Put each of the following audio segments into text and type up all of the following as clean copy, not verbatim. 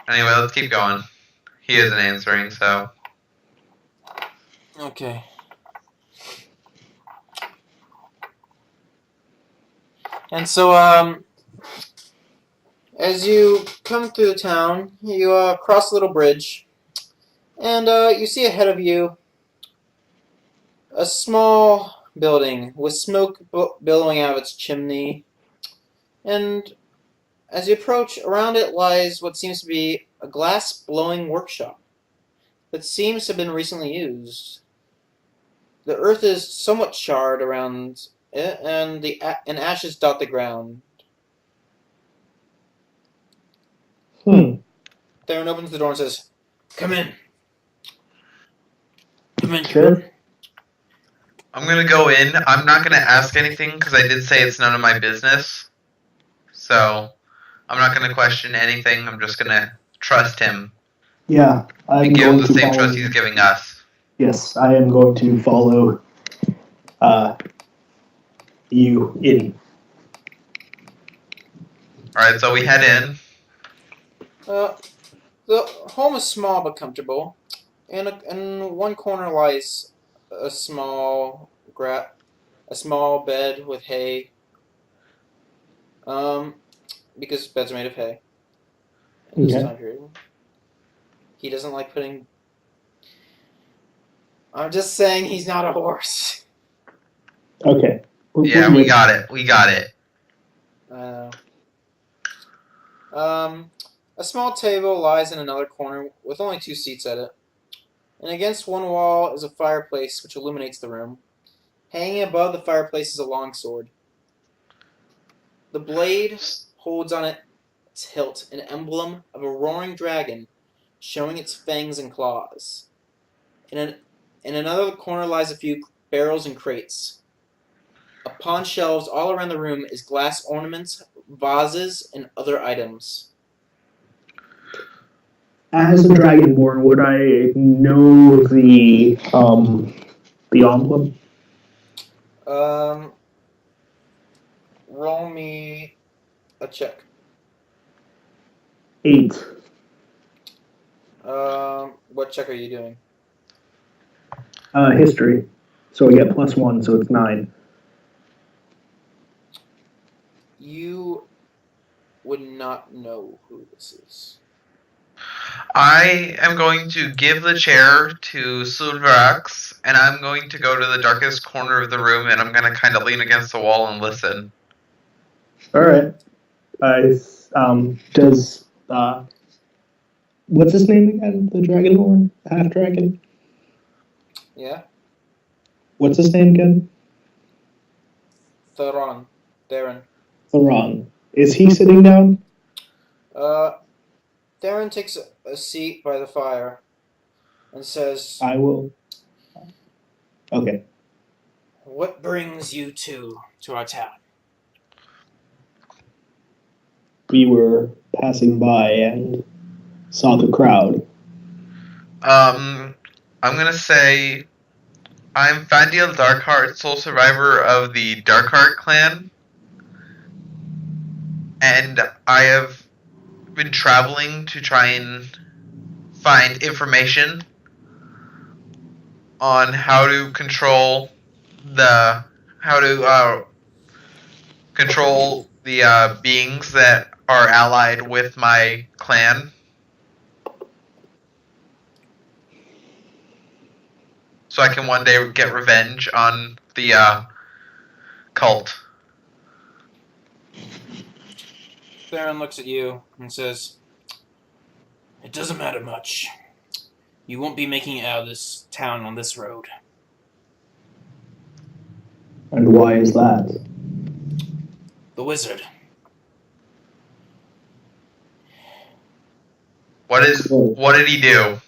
Anyway, let's keep going. He isn't answering, so. Okay. And so, as you come through the town, you cross a little bridge, and you see ahead of you a small building with smoke billowing out of its chimney. And as you approach, around it lies what seems to be a glass blowing workshop that seems to have been recently used. The earth is somewhat charred around it, and ashes dot the ground. Hmm. Theron opens the door and says, "Come in. Come in, Sure. I'm gonna go in. I'm not gonna ask anything because I did say it's none of my business. So, I'm not gonna question anything. I'm just gonna trust him Yeah, I'm and give him going the to same follow. trust he's giving us. Yes, I am going to follow you in. Alright, so we head in. The home is small but comfortable. In one corner lies a small a small bed with hay. Um, because beds are made of hay in this Okay. time period. He doesn't like putting. I'm just saying he's not a horse. Okay. Yeah, we got it. We got it. A small table lies in another corner with only 2 seats at it, and against one wall is a fireplace which illuminates the room. Hanging above the fireplace is a longsword. The blade holds on its hilt an emblem of a roaring dragon, showing its fangs and claws. In another corner lies a few barrels and crates. Upon shelves all around the room is glass ornaments, vases, and other items. As a dragonborn, would I know the emblem? Roll me a check. 8. What check are you doing? History. So I get +1, so it's 9. You would not know who this is. I am going to give the chair to Sulvarax, and I'm going to go to the darkest corner of the room, and I'm going to kind of lean against the wall and listen. All right. Does what's his name again? The dragonborn, half dragon. Yeah? What's his name again? Theron. Theron. Is he sitting down? Theron takes a seat by the fire and says, I will. Okay. "What brings you to our town?" We were passing by and saw the crowd. I'm going to say I'm Fandiel Darkheart, sole survivor of the Darkheart clan, and I have been traveling to try and find information on how to control the beings that are allied with my clan. So I can one day get revenge on the cult. Theron looks at you and says, "It doesn't matter much. You won't be making it out of this town on this road." And why is that? The wizard. What did he do?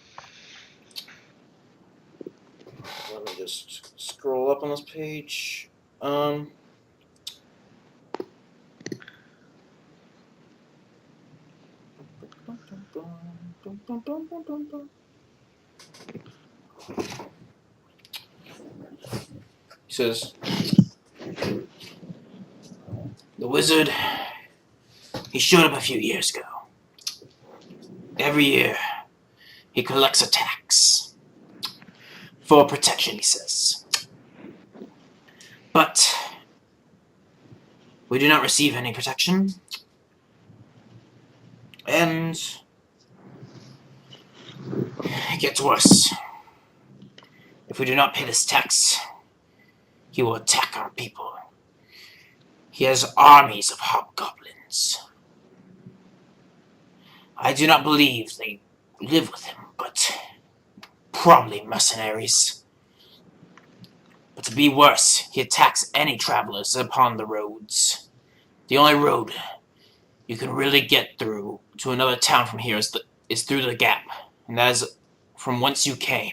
Let me just scroll up on this page. He says, "The wizard, he showed up a few years ago. Every year, he collects a tax. For protection, he says. But we do not receive any protection. And it gets worse. If we do not pay this tax, he will attack our people. He has armies of hobgoblins. I do not believe they live with him, but probably mercenaries. But to be worse, he attacks any travelers upon the roads. The only road you can really get through to another town from here is through the gap, and that is from whence you came.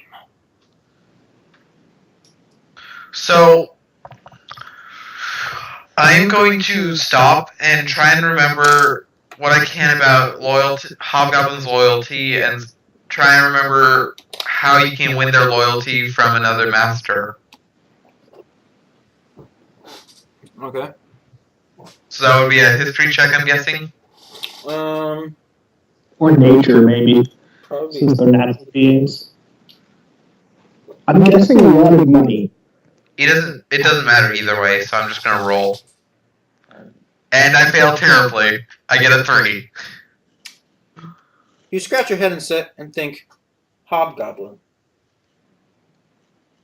So, I am going to stop and try and remember what I can about Hobgoblin's loyalty, and try and remember how you can win their loyalty from another master. Okay. So that would be a history check, I'm guessing? Or nature, maybe, Probably. since they're natural beings. I'm guessing a lot of money. It doesn't matter either way, so I'm just gonna roll. And I fail terribly. I get a 3. You scratch your head and think, hobgoblin.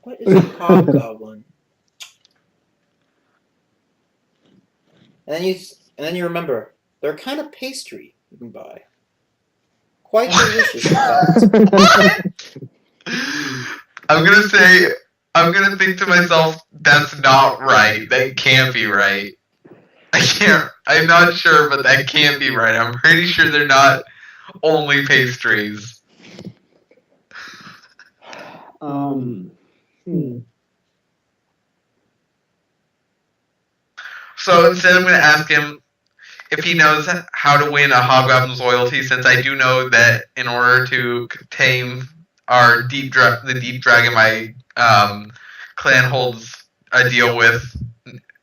What is a hobgoblin? And then you remember, they're a kind of pastry you can buy. Quite delicious, in fact. I'm gonna think to myself, that's not right. That can't be right. I'm not sure, but that can't be right. I'm pretty sure they're not only pastries. So instead, I'm going to ask him if he knows how to win a hobgoblin's loyalty, since I do know that in order to tame our the deep dragon my clan holds a deal with.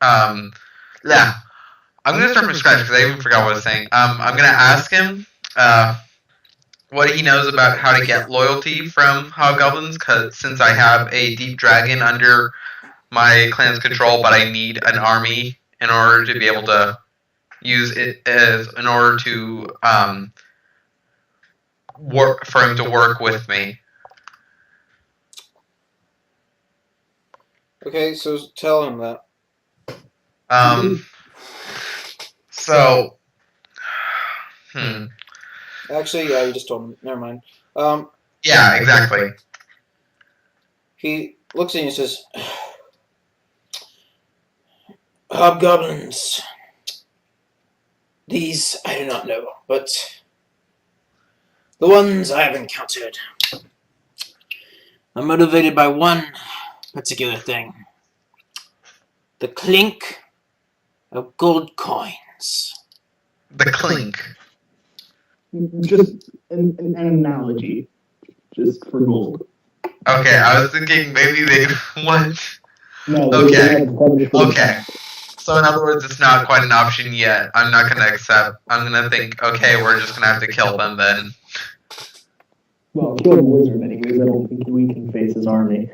Yeah. I'm going to start from scratch because I even forgot what I was saying. I'm going to ask him what he knows about how to get loyalty from hobgoblins, since I have a deep dragon under my clan's control, but I need an army in order to be able to use it in order to for him to work with me. Okay, so tell him that. So, Actually, yeah, you just told him. Never mind. Yeah, exactly. He looks at you and says, hobgoblins. These I do not know, but the ones I have encountered are motivated by one particular thing. The clink of gold coins. The clink. Just an analogy, just for gold. Okay, I was thinking maybe they what? No. Okay. So in other words, it's not quite an option yet. I'm not going to accept. I'm going to think, okay, we're just going to have to kill them then. Well, kill the wizard anyways. I don't think we can face his army.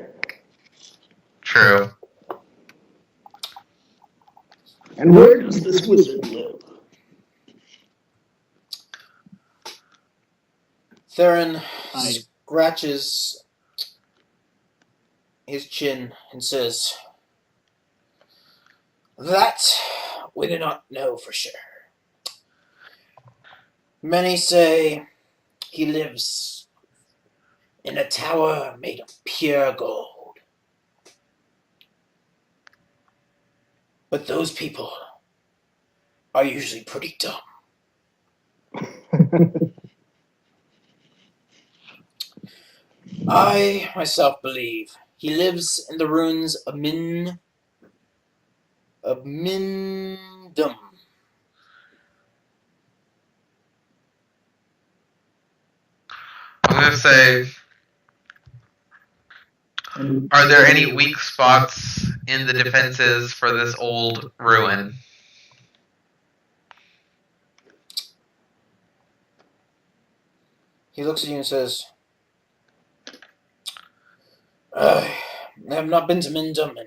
True. And where does this wizard live? Theron scratches his chin and says, that we do not know for sure. Many say he lives in a tower made of pure gold. But those people are usually pretty dumb. I myself believe he lives in the ruins of Mindum. I'm going to say, are there any weak spots in the defenses for this old ruin? He looks at you and says, I have not been to Mindum in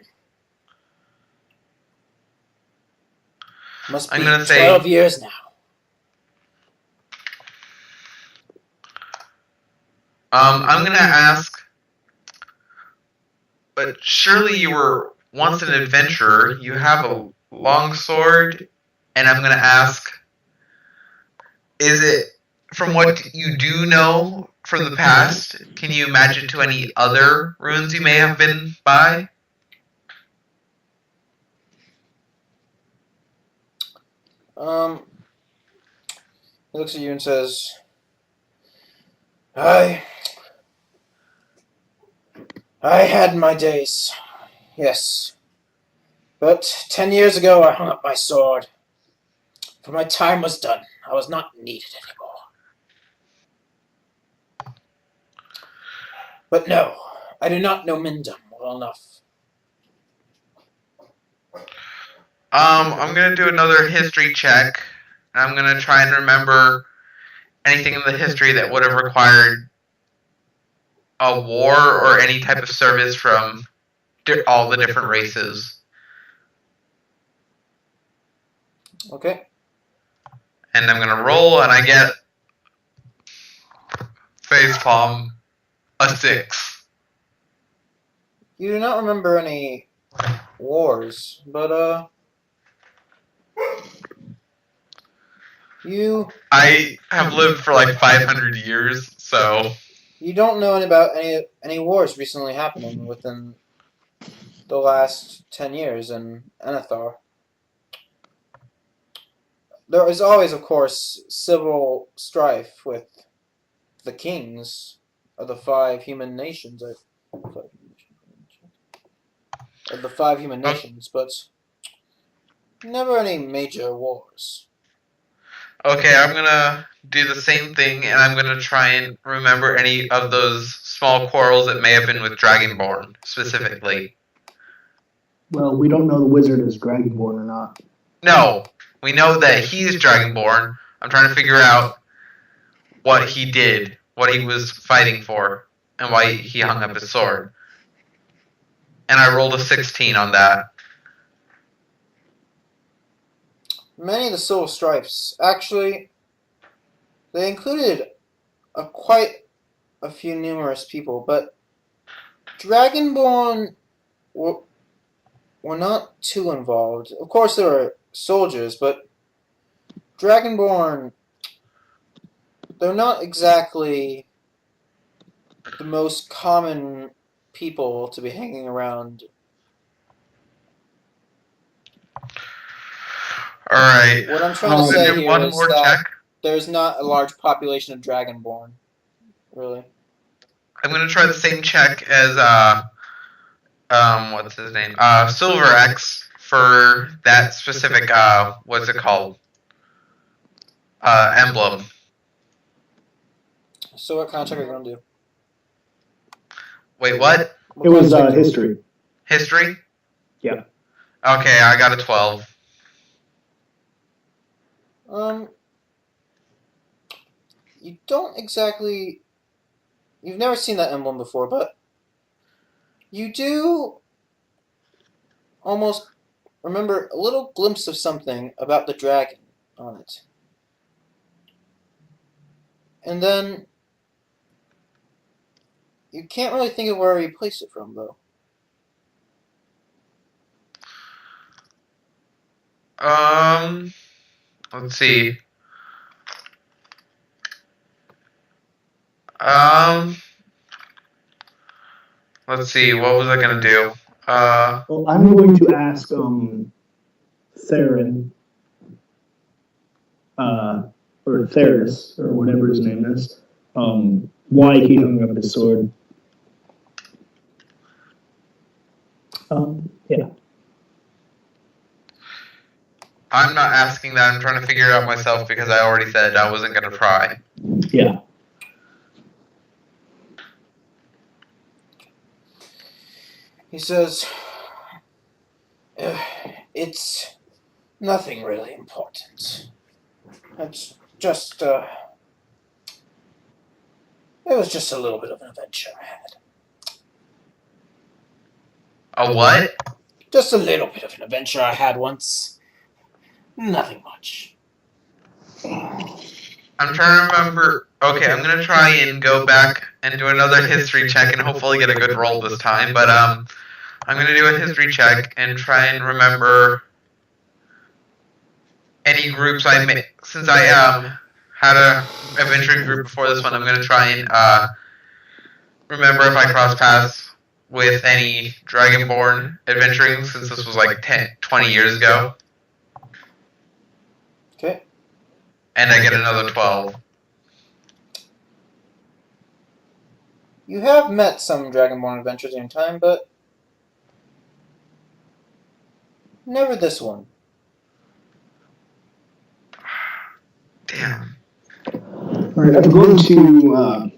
must I'm be gonna say 12 years now. I'm gonna ask, but surely you were once an adventurer. You have a long sword, and I'm gonna ask, is it from what you do know from the past? Can you imagine to any other ruins you may have been by? Um, he looks at you and says, I had my days, yes. But 10 years ago I hung up my sword. For my time was done. I was not needed anymore. But no, I do not know Mindum well enough. I'm gonna do another history check. I'm gonna try and remember anything in the history that would have required a war or any type of service from all the different races. Okay. And I'm gonna roll, and I get facepalm a 6. You do not remember any wars, but I have lived for like 500 years, so you don't know about any wars recently happening within the last 10 years in Anathar. There is always, of course, civil strife with the kings of the five human nations. Of the five human nations, but never any major wars. okay, I'm gonna do the same thing, and I'm gonna try and remember any of those small quarrels that may have been with Dragonborn specifically. Well, we don't know the wizard is Dragonborn or not. No, we know that he's Dragonborn. I'm trying to figure out what he did, what he was fighting for, and why he hung up his sword. And I rolled a 16 on that. Many of the civil strifes, actually, they included quite a few numerous people, but Dragonborn were not too involved. Of course, there were soldiers, but Dragonborn, they're not exactly the most common people to be hanging around. Alright. What I'm trying to I'm say gonna do here one is more that check. there's not a large population of Dragonborn, really. I'm gonna try the same check as what's his name? Sulvarax for that specific what's it called? Emblem. So what kind of check are you going to do? Wait, what? It was history. History? Yeah. Okay, I got a 12. You don't exactly. You've never seen that emblem before, but you do almost remember a little glimpse of something about the dragon on it. And then you can't really think of where you placed it from, though. Let's see. Um, let's see. What was I gonna do? Well, I'm going to ask Theron, or Theris, or whatever his name is, why he hung up his sword. Yeah. I'm not asking that. I'm trying to figure it out myself because I already said I wasn't gonna try. Yeah. He says, it's nothing really important. It's just, was just a little bit of an adventure I had. A what? Just a little bit of an adventure I had once. Nothing much. I'm trying to remember. Okay, I'm gonna try and go back and do another history check and hopefully get a good roll this time. But I'm gonna do a history check and try and remember any groups I made. Since I had a adventuring group before this one, I'm gonna try and remember if I cross paths with any Dragonborn adventuring, since this was like 20 years ago. Okay. And I get another 12. You have met some Dragonborn adventures in your time, but never this one. Damn. Alright, I'm going to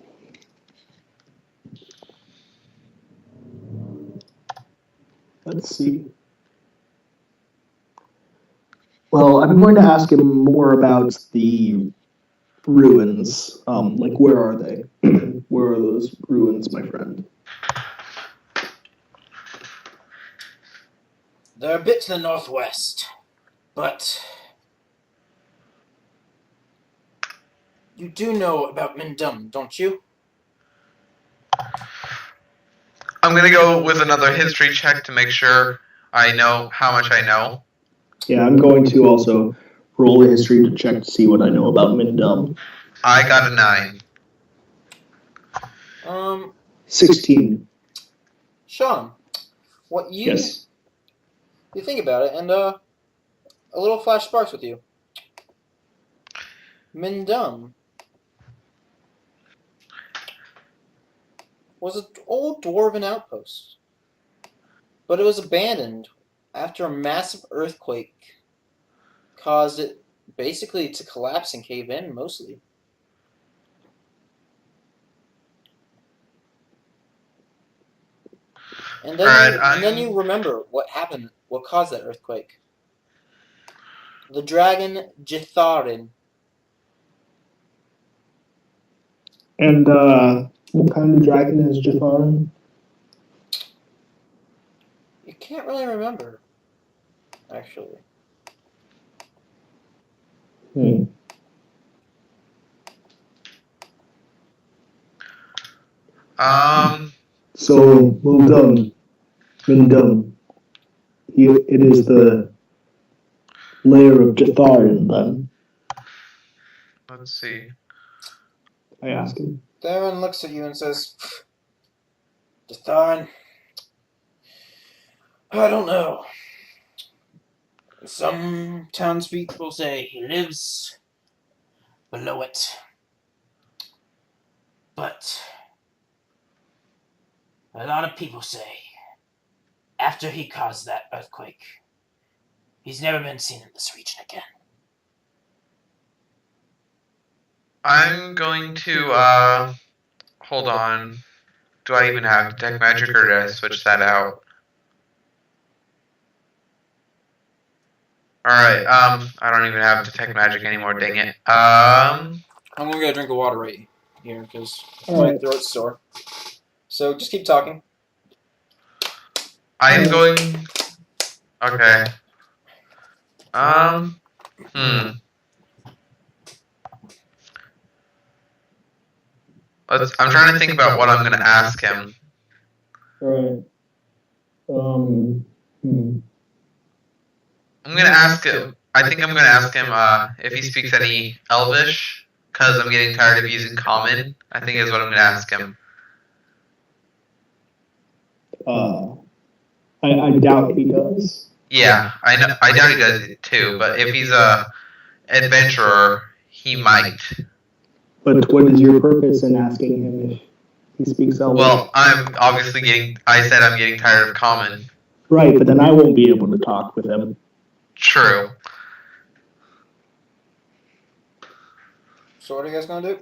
let's see. Well, I'm going to ask him more about the ruins. Like, where are they? Where are those ruins, my friend? They're a bit to the northwest, but you do know about Mindum, don't you? I'm gonna go with another history check to make sure I know how much I know. Yeah, I'm going to also roll a history to check to see what I know about Mindum. I got a 9. 16. Sean, what you Yes. you think about it, and a little flash sparks with you. Mindum was an old dwarven outpost, but it was abandoned after a massive earthquake caused it basically to collapse and cave in mostly. And then you remember what happened, what caused that earthquake. The dragon Jitharin. And what kind of dragon is Jatharin? You can't really remember, actually. So, Mindum. It is the lair of Jatharin, then. Let's see. I ask him. Darren looks at you and says, Jitharin, I don't know. Some townspeople say he lives below it. But a lot of people say after he caused that earthquake, he's never been seen in this region again. I'm going to, hold on. Do I even have Detect Magic, or did I switch that out? Alright, I don't even have Detect Magic anymore, dang it. I'm going to get a drink of water right here, because my throat's sore. So just keep talking. I am going... Okay. I'm trying to think about what I'm going to ask him. Alright. I'm going to ask him... I think I'm going to ask him if he speaks any Elvish, because I'm getting tired of using Common. I think is what I'm going to ask him. I doubt he does. Yeah, I know. I doubt he does it too, but if he's a adventurer, he might. But what is your purpose in asking him if he speaks Elvish? Well, I'm obviously getting... I said I'm getting tired of Common. Right, but then I won't be able to talk with him. True. So what are you guys going to do?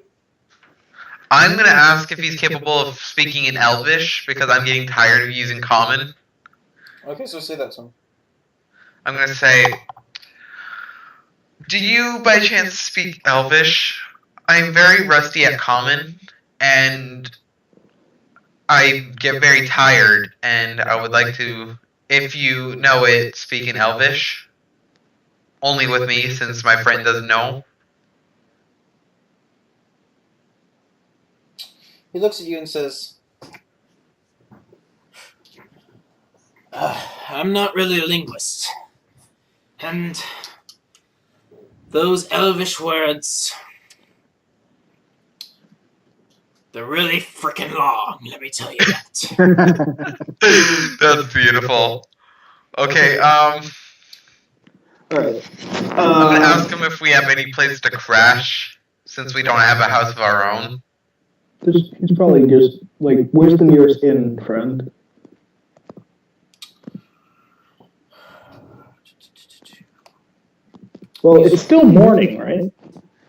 I'm going to ask if he's capable of speaking in Elvish, because I'm getting tired of using Common. Okay, so say that to him. I'm going to say, do you by chance speak Elvish? I'm very rusty at Common, and I get very tired, and I would like to, if you know it, speak in Elvish. Only with me, since my friend doesn't know. He looks at you and says, I'm not really a linguist. And those Elvish words, they're really freaking long, let me tell you that. That's beautiful. Okay, Alright. I'm gonna ask him if we have any place to crash, since we don't have a house of our own. He's probably just, like, where's the nearest inn, friend? Well, it's still morning, right?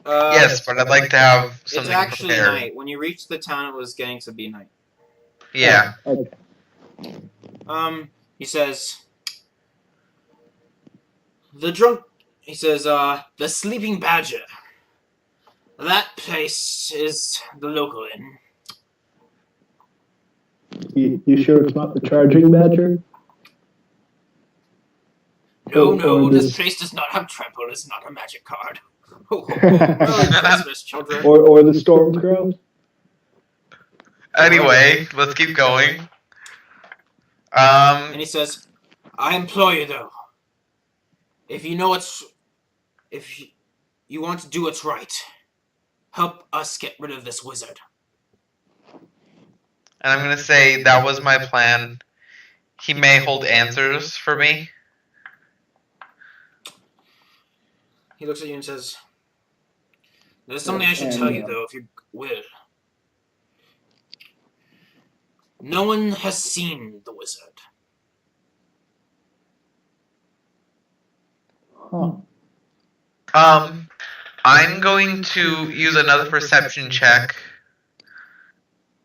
Yes, but I'd like to have something It's actually prepared. night. When you reached the town, it was getting to be night. Yeah. Okay. He says, the Sleeping Badger. That place is the local inn. You sure it's not the Charging Badger? No, this place does not have trample. It's not a magic card. Merry Christmas, children. Or the Stormcrow? Anyway, let's keep going. And he says, I implore you, though, if you want to do what's right, help us get rid of this wizard. And I'm gonna say that was my plan. He may hold answers for me. He looks at you and says, there's something I should tell you, though, if you will. No one has seen the wizard. Huh. I'm going to use another perception check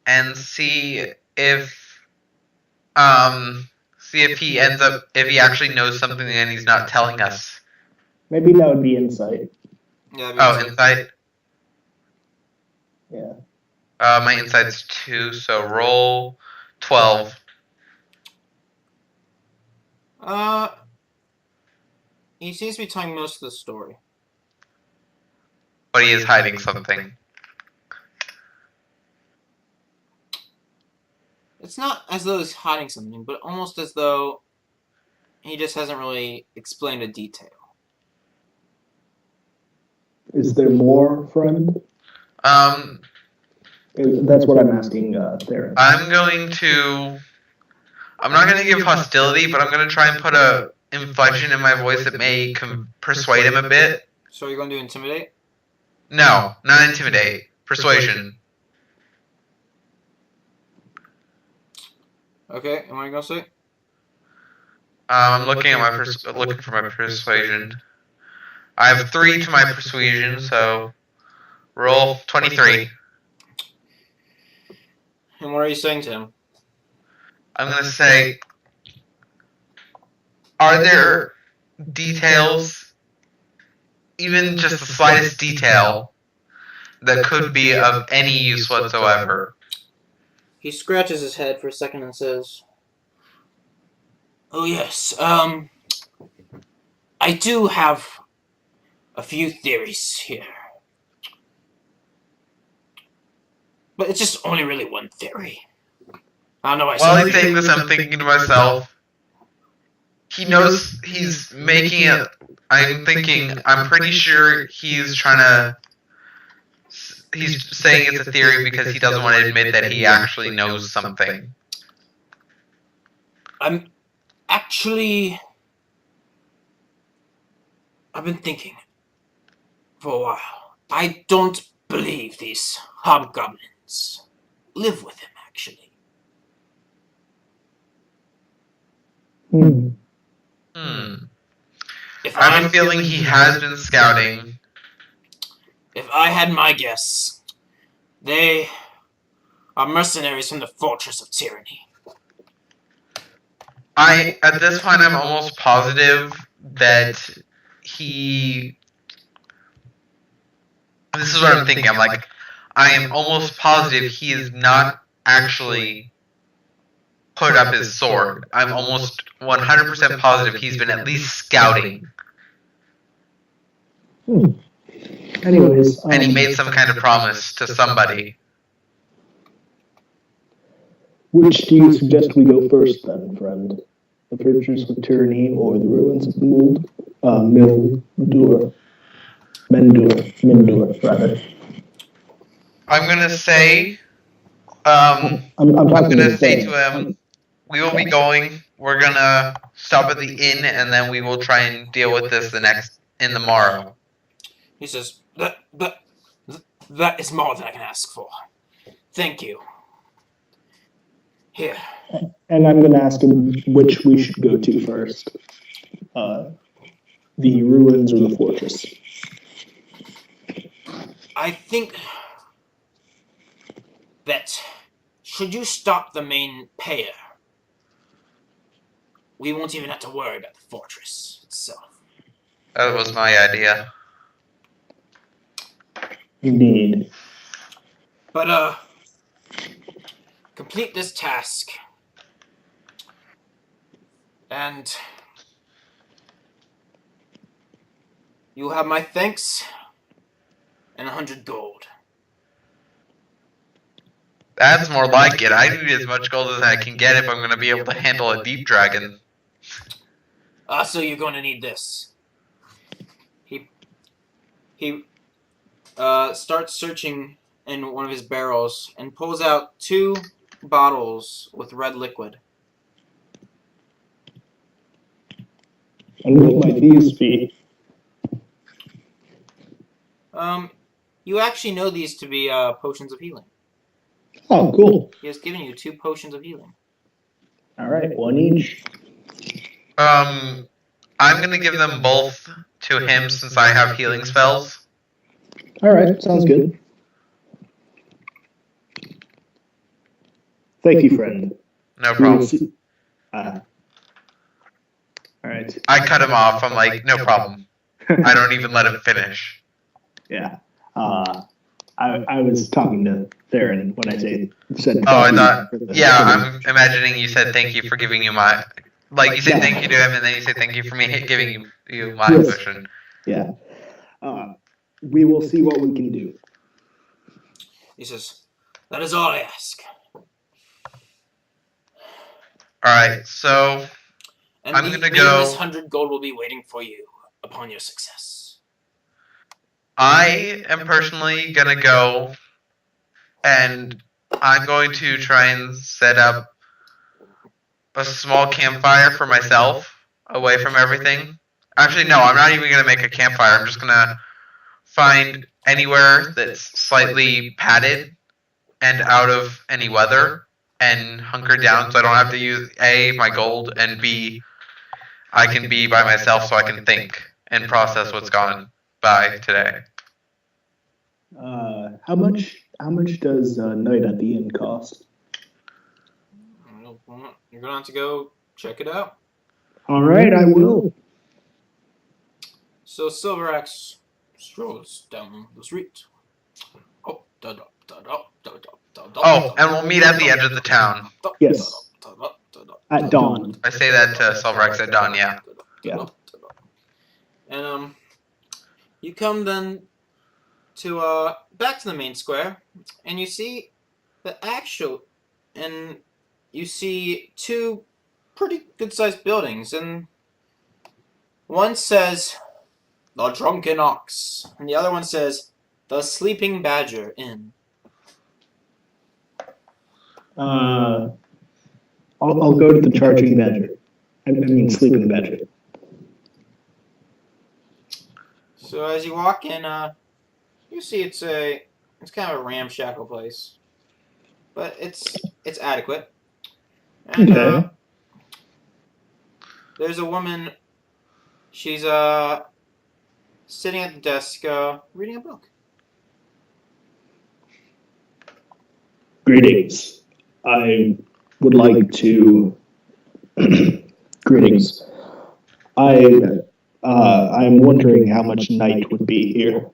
and see if he ends up, if he actually knows something and he's not telling us. Maybe that would be insight. Yeah, Insight. Yeah. My insight's 2, so roll 12. He seems to be telling most of the story. But he is hiding something. It's not as though he's hiding something, but almost as though he just hasn't really explained a detail. Is there more, friend? That's what I'm asking there. I'm not going to give hostility, but I'm going to try and put a inflection in my voice that may persuade him a bit. So you're going to do intimidate? No, not intimidate. Persuasion. Okay, and what are you going to say? I'm looking at looking for my persuasion. I have 3 to my persuasion, so roll 23. And what are you saying to him? I'm going to say, are there details, even just the slightest detail, that could be of any use whatsoever? He scratches his head for a second and says, oh yes, I do have a few theories here. But it's just only really one theory. I don't know why. While he's saying this, I'm thinking to myself, he knows he's making it. I'm pretty sure he's saying it's a theory because he doesn't want to admit that he actually knows something. I've been thinking for a while. I don't believe these hobgoblins live with him, actually. I have a feeling he has been scouting. If I had my guess, they are mercenaries from the Fortress of Tyranny. At this point, I'm almost positive that this is what I'm thinking. I am almost positive he is not actually put up his sword. I'm almost 100% positive he's been at least scouting. Anyways, And he made some kind of promise to somebody. which do you suggest we go first, then, friend? The Fortress of Tyranny or the ruins of Mendur, rather. I'm gonna say, I'm I'm talking gonna to say Thane. to him, we will be going. We're gonna stop at the inn, and then we will try and deal with this in the morrow. He says, that is more than I can ask for. Thank you. Here. And I'm going to ask him which we should go to first. The ruins or the fortress? I think that should you stop the main payer, we won't even have to worry about the fortress itself. That was my idea. Indeed. But, complete this task. And you'll have my thanks and 100 gold. That's more like it. I need as much gold as I can get if I'm going to be able to handle a deep dragon. So you're going to need this. He starts searching in one of his barrels and pulls out 2 bottles with red liquid. And what might these be? You actually know these to be potions of healing. Oh, cool. He has given you 2 potions of healing. All right, one each. I'm going to give them both to him since I have healing spells. All right, sounds good. Thank you, friend. No problem. All right. I cut him off. I'm like, no problem. I don't even let him finish. Yeah. I was talking to Theron when I said. Oh, I thought. Yeah, I'm imagining you said thank you for giving you my. Like you said thank you to him, and then you said thank you for me giving you my potion. Yeah. We will see what we can do. He says, that is all I ask. Alright, so And I'm gonna this go. 100 gold will be waiting for you upon your success. I am personally gonna go, and I'm going to try and set up a small campfire for myself, away from everything. Actually, no, I'm not even gonna make a campfire. I'm just gonna find anywhere that's slightly padded and out of any weather, and hunker down so I don't have to use A, my gold, and B, I can be by myself so I can think and process what's gone by today. How much does night at the inn cost? You're going to have to go check it out. All right, I will. So Sulvarax strolls down the street. Oh, and we'll meet at the edge of the town. Yes. At dawn. I say that to Sulvarax at dawn, yeah. Yeah. And you come then to back to the main square, and you see you see 2 pretty good-sized buildings, and one says the Drunken Ox, and the other one says the Sleeping Badger Inn. I'll go to the Charging Badger. I mean, Sleeping Badger. So as you walk in, you see it's kind of a ramshackle place, but it's adequate. And Okay. there's a woman. She's sitting at the desk reading a book. Greetings. I would like to. Greetings. I'm wondering how much night would be here.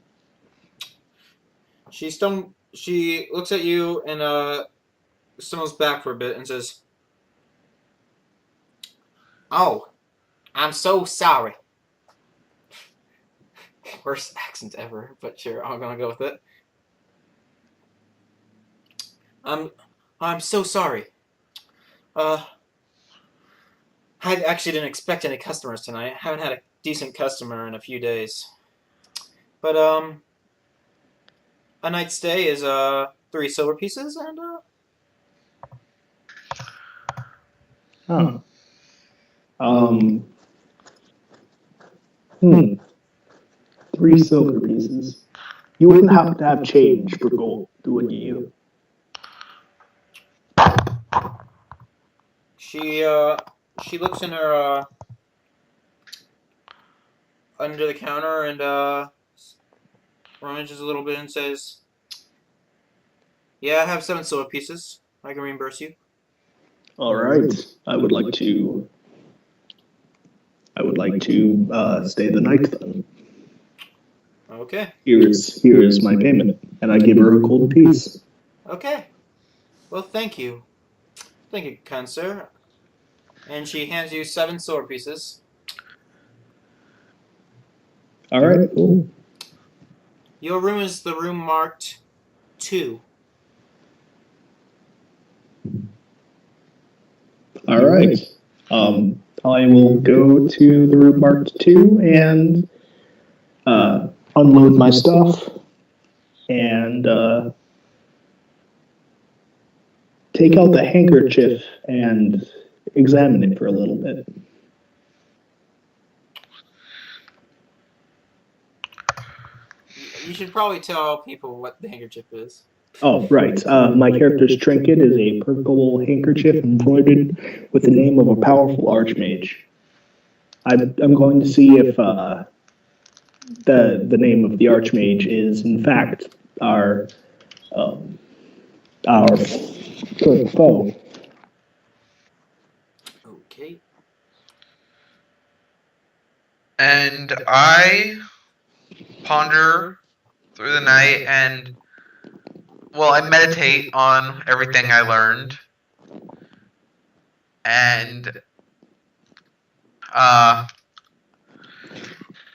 She She looks at you and stumbles back for a bit and says, "Oh, I'm so sorry." Worst accent ever, but sure, I'm gonna go with it. I'm so sorry. Uh, I actually didn't expect any customers tonight. I haven't had a decent customer in a few days. But a night's stay is 3 silver pieces and Huh. Um. Hmm. 3 silver pieces. You wouldn't happen to have change for gold, would you? she looks in her under the counter and rummages a little bit and says, "Yeah, I have 7 silver pieces. I can reimburse you." All right. I would like to. I would like to stay the night then. Okay. Here is my payment, and I give her a gold piece. Okay. Well, thank you. Thank you, kind sir. And she hands you 7 silver pieces. All right. Cool. Your room is the room marked 2. All right. I will go to the room marked 2 and unload my stuff and take out the handkerchief and examine it for a little bit. You should probably tell people what the handkerchief is. Oh, right. My character's trinket is a purple handkerchief embroidered with the name of a powerful archmage. I'm going to see if the name of the archmage is in fact our good foe. Okay. And I ponder through the night and, well, I meditate on everything I learned. And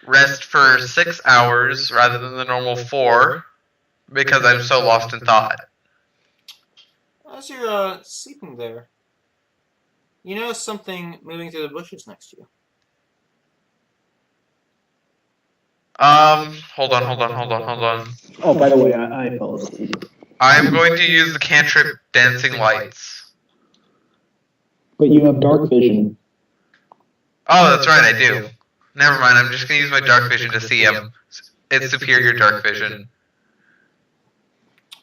rest for 6 hours rather than the normal 4 because I'm so lost in thought. As you're sleeping there, you notice something moving through the bushes next to you. Hold on. Oh, by the way, I fell asleep. I'm going to use the cantrip Dancing Lights. But you have dark vision. Oh, that's right, I do. Never mind, I'm just going to use my dark vision to see him. It's superior dark vision.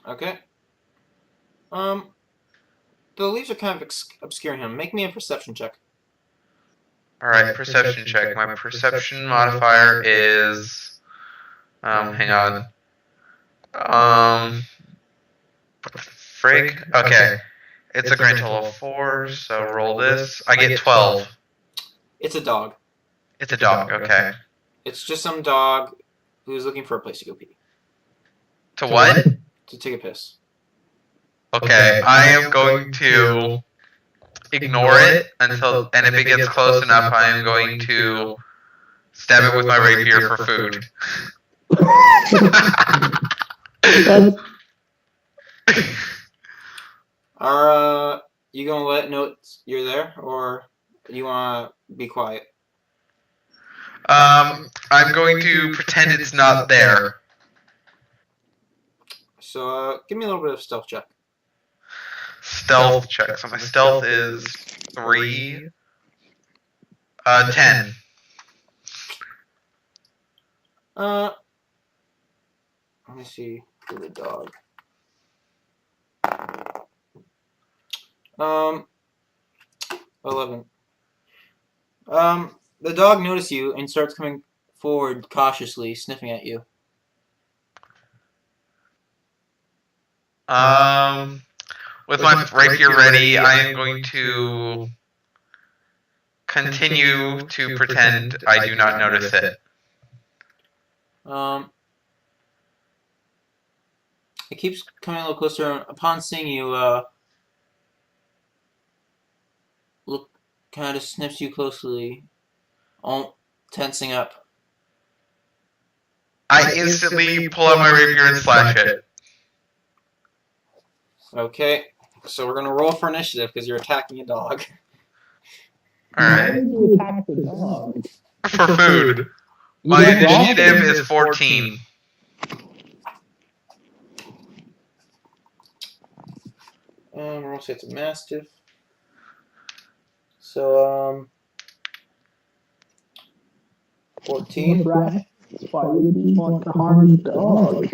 Okay. The leaves are kind of obscuring him. Make me a perception check. Alright, perception check. My perception modifier is... hang on. What the frig? Okay. It's a grand total of 4, so roll this. I get 12. It's a dog. It's a dog, okay. It's just some dog who's looking for a place to go pee. To what? To take a piss. Okay, I am going to ignore it until, and if it gets close enough, I am going to stab it with my rapier for food. Are you gonna let it know you're there, or you wanna be quiet? I'm going to pretend it's not there. So give me a little bit of stealth check. Stealth check. So my stealth is 3. 10. Let me see for the dog. 11. The dog notices you and starts coming forward cautiously, sniffing at you. With my rapier ready, I am going to continue to pretend I do not notice it. It keeps coming a little closer. Upon seeing you, look, kind of sniffs you closely, all tensing up. I instantly pull out my rapier and slash it. Okay, so we're gonna roll for initiative because you're attacking a dog. Alright. You attack the dog. For food. My initiative is 14. We're gonna say it's a mastiff. So 14. Why would you want to harm the dog?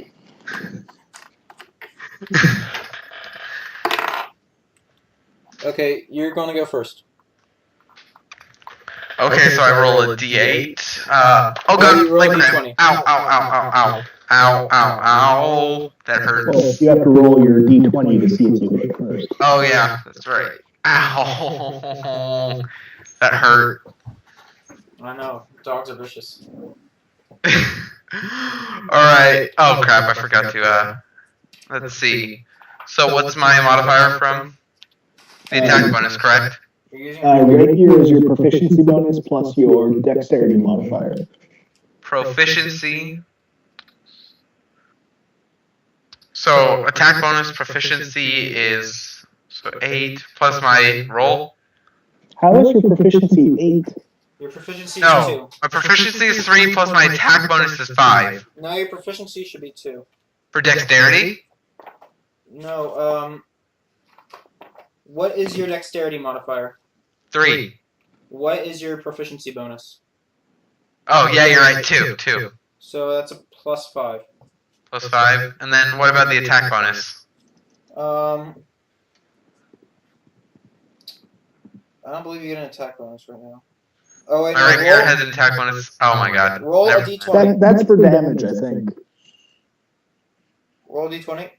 Okay, you're gonna go first. Okay, so I roll a d8. Oh god, you roll like a crap. d20. Ow, ow, ow, ow, ow. Ow, ow, ow. That hurts. Well, you have to roll your d20 to see if you hit first. Oh yeah, that's right. Ow. That hurt. I know, dogs are vicious. Alright. Oh crap, I forgot to, let's see. So what's my modifier from? The attack bonus, correct? You're using Rapier is your proficiency bonus plus your dexterity modifier. Proficiency. So attack bonus proficiency is 8 plus my roll. How is your proficiency 8? your proficiency is No, 2. my proficiency is 3 plus my attack bonus is 5. Now your proficiency should be 2. For dexterity? No, what is your dexterity modifier? 3. What is your proficiency bonus? Oh yeah, you're right. 2. So that's a plus 5. Plus 5. And then what about the attack bonus? I don't believe you get an attack bonus right now. Oh wait, My no, rapier has an attack bonus. Oh my god. roll a Never- d20. That's for damage, I think. Roll a d20.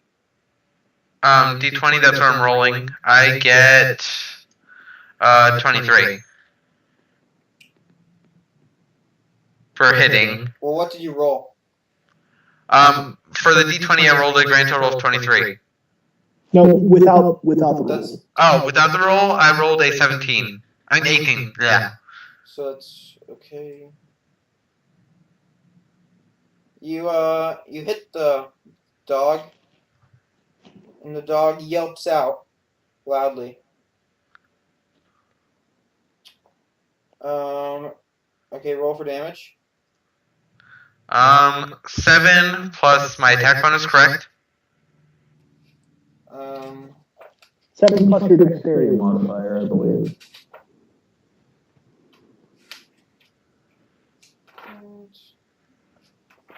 D20, that's what I'm rolling. I get 23. For hitting. Well, what did you roll? For the D20 I rolled a grand total of 23. No, without the That's roll. Oh, without the roll, I rolled a 17. I mean 18. Yeah. so that's okay. You hit the dog, and the dog yelps out loudly. Okay, roll for damage. 7 plus my attack bonus, correct? 7 plus your dexterity modifier, I believe.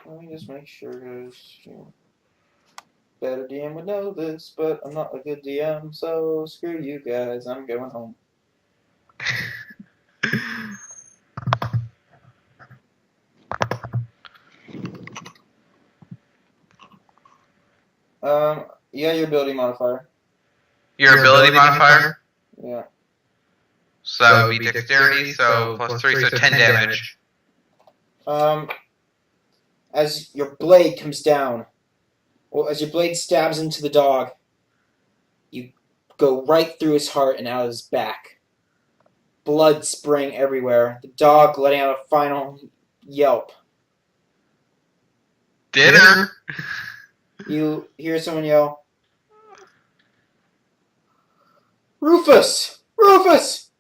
Let me just make sure, guys. Better DM would know this, but I'm not a good DM, so screw you guys. I'm going home. Yeah, your ability modifier. Your ability modifier? Yeah. So that would be dexterity, so plus 3, so 10 damage. As your blade comes down, well, as your blade stabs into the dog, you go right through his heart and out of his back. Blood spraying everywhere. The dog letting out a final yelp. Dinner? You hear someone yell, "Rufus! Rufus!"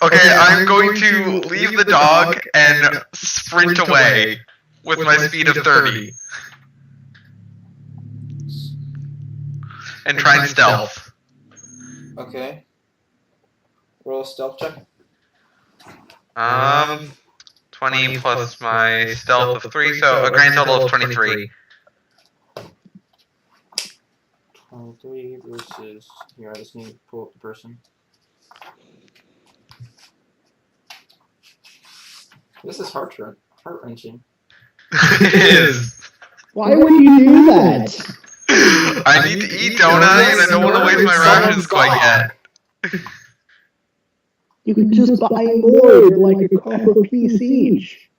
Okay, I'm going to leave the dog and sprint away with my speed of 30. And try and stealth. Okay. Roll a stealth check. 20 plus my stealth of 3, so a grand total of 23. 23 versus... Here, I just need to pull up the person. This is heart-wrenching. It is. Why would you do that? I need to eat, don't I? And I don't want to waste my rations quite yet. You could just buy more, like a copper piece each.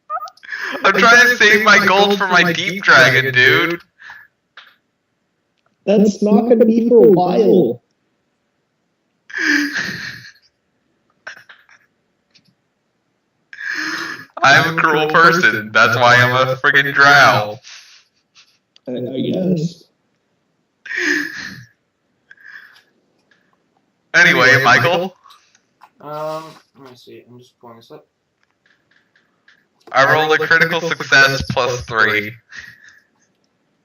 I'm trying to save my gold for my deep dragon, dude. That's not going to be for a while. I'm a cruel person. That's why I'm a friggin' drow. I guess. Anyway, Michael, Let me see. I'm just pulling this up. I rolled a critical success +3.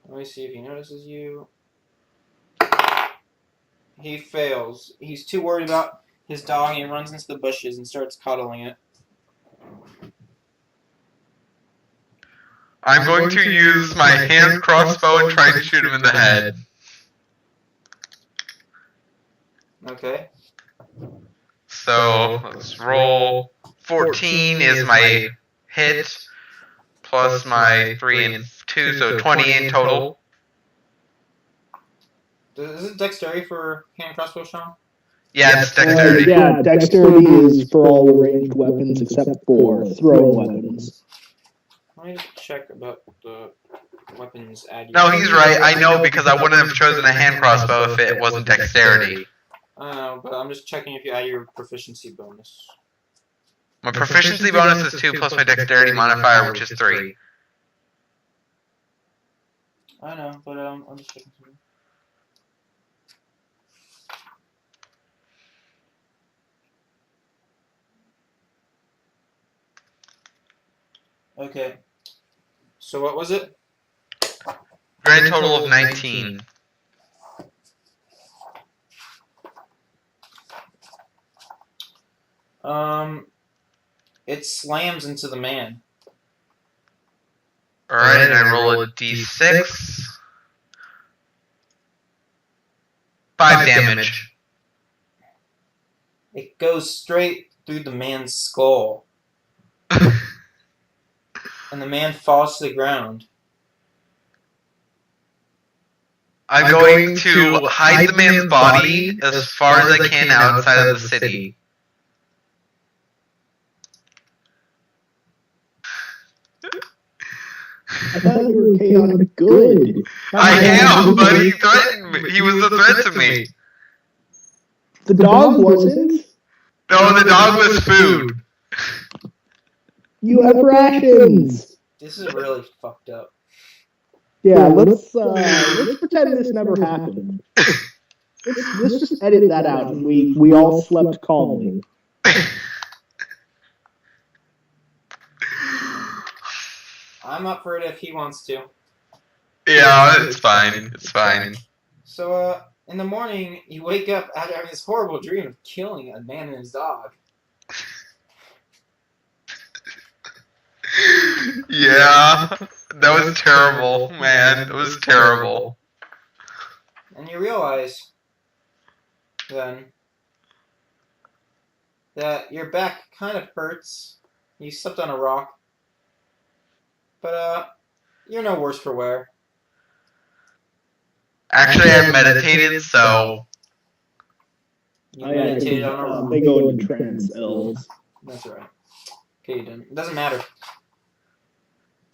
Let me see if he notices you. He fails. He's too worried about his dog, and he runs into the bushes and starts cuddling it. I'm going to use my hand crossbow and try to shoot him in the head. Okay. So let's roll. 14 is my hit, plus my 3 and 2, so 20 in total. Is it dexterity for hand crossbow, Sean? Yeah, it's dexterity. Yeah, dexterity is for all ranged weapons except for throwing weapons. Let me check about the weapons add. No, he's right. I know because I wouldn't have chosen a hand crossbow if it wasn't dexterity. I know, but I'm just checking if you add your proficiency bonus. My proficiency bonus is 2 plus my dexterity modifier, which is 3. I know, but I'm just checking something. Okay. So what was it? Grand total of 19. It slams into the man. Alright, and I roll a d6. 5 damage. It goes straight through the man's skull. And the man falls to the ground. I'm going to hide the man's body as far as I can outside of the city. I thought you were chaotic good. I am, but he threatened me. He was a threat to me. The dog wasn't. No, the dog was food. You have rations. This is really fucked up. Yeah, let's pretend this never happened. Let's just edit that out, and we all slept calmly. I'm up for it if he wants to. Yeah, it's fine. It's fine. So, in the morning, you wake up after having this horrible dream of killing a man and his dog. Yeah, that was terrible, man. It was terrible. And you realize, then, that your back kind of hurts. You slept on a rock. But, you're no worse for wear. Actually, I meditated, so... You meditated on a rock. They go into trance, elves. That's right. Okay, you didn't. It doesn't matter.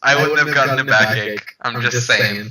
I wouldn't have gotten a backache. I'm just saying.